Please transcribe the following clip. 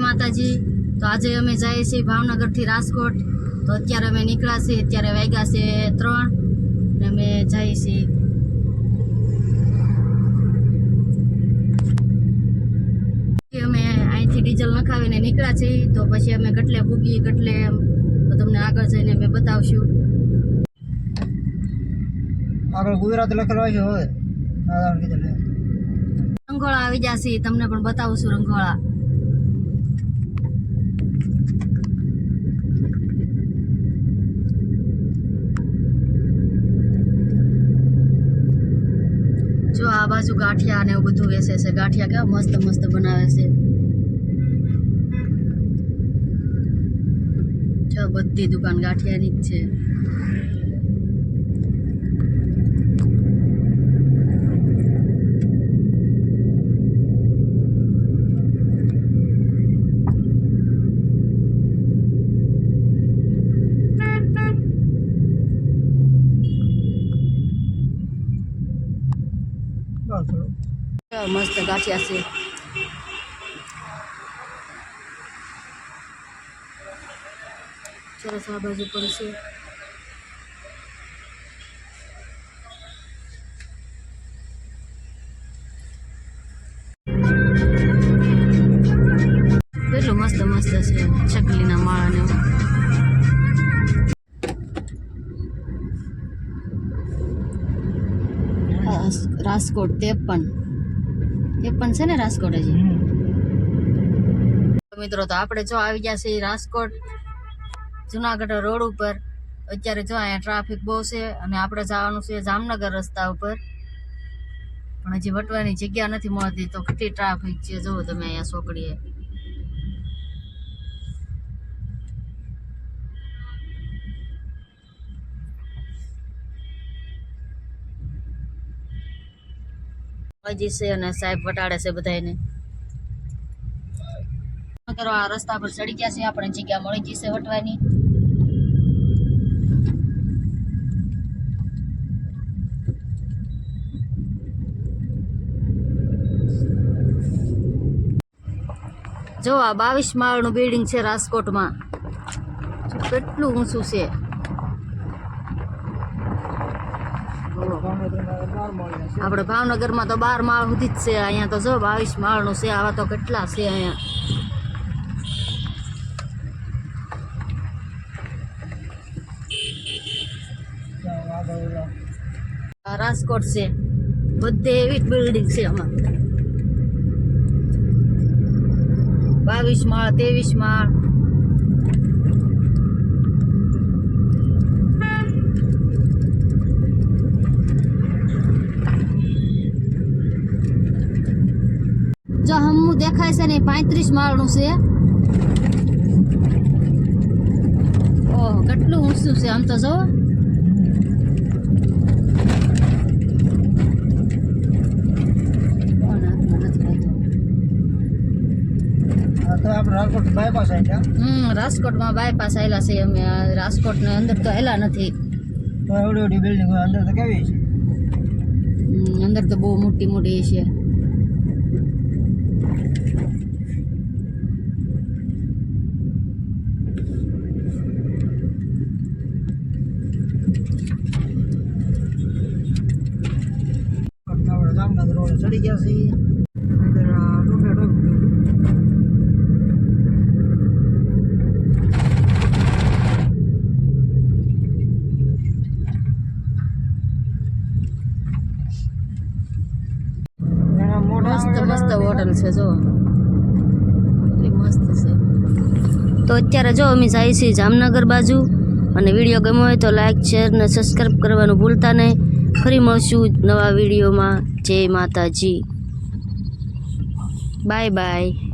માતાજી। તો આજે અમે જઈએ છીએ ભાવનગરથી રાજકોટ। તો અત્યારે અમે નીકળ્યા છીએ, અત્યારે વાગ્યા છે 3 ને અમે જઈએ છીએ। અમે અહીંથી ડીઝલ નખાવીને નીકળ્યા છીએ, તો પછી અમે કેટલે ભૂગી કેટલે એમ તો તમને આગળ જઈને અમે બતાવશું। આગળ ગુજરાત લખેલું છે હવે રંગોળા આવી જશે, તમને પણ બતાવું છું રંગોળા। જો આ બાજુ ગાંઠિયા ને એવું બધું વેચે છે। ગાંઠિયા કેવા મસ્ત મસ્ત બનાવે છે। જો બધી દુકાન ગાંઠિયાની જ છે। મસ્ત ગાંઠિયા છે। સરસ આ બાજુ પણ છે। કેટલું મસ્ત મસ્ત છે ચકલીના માળા ને રાજકોટ 53 છે ને રાજકોટ હજી। મિત્રો તો આપણે જો આવી ગયા છીએ રાજકોટ જુનાગઢ રોડ ઉપર। અત્યારે જો અહીંયા ટ્રાફિક બહુ છે અને આપણે જવાનું છે જામનગર રસ્તા ઉપર, પણ હજી વટવાની જગ્યા નથી મળતી, તો કેટલી ટ્રાફિક છે જુઓ તમે અહીંયા ચોકડીએ। હજી છે અને સાહેબ વટાડે છે બધાને। આ રસ્તા પર ચડી ગયા છે, આપણે જગ્યા મળી ગઈ છે વટવાની। જો આ 22 માળનું બિલ્ડિંગ છે રાજકોટમાં, કેટલું ઊંચું છે। આપણે ભાવનગરમાં તો 12 માળ સુધી જ છે, અહીંયા તો જો 22 માળનું છે। આવા તો કેટલા છે અહીંયા। આ રાજકોટ છે, બધે એવી બિલ્ડિંગ છે આમાં, 22 માળ 23 માળ। જો હમું દેખાય છે ને 35 માળનું છે। ઓહ કેટલું ઊંચું છે આમ તો જો। રાજકોટ બાયપાસ આવ્યા। રાજકોટમાં બાયપાસ આવેલા છે અમે। રાજકોટ ને અંદર તો આવેલા નથી। તો એવડી એવડી બિલ્ડિંગ અંદર તો કેવી છે? અંદર તો બહુ મોટી મોટી છે। જામનગર રોડ ચડી ગયા છીએ। મસ્ત મસ્ત હોટલ છે જો, કેટલી મસ્ત છે। તો અત્યારે જો અમે જઈએ છીએ જામનગર બાજુ, અને વિડીયો ગમ્યો હોય તો લાઈક શેર ને સબસ્ક્રાઈબ કરવાનું ભૂલતા નહીં। ફરી મળશું નવા વિડીયોમાં। જય માતાજી, બાય બાય।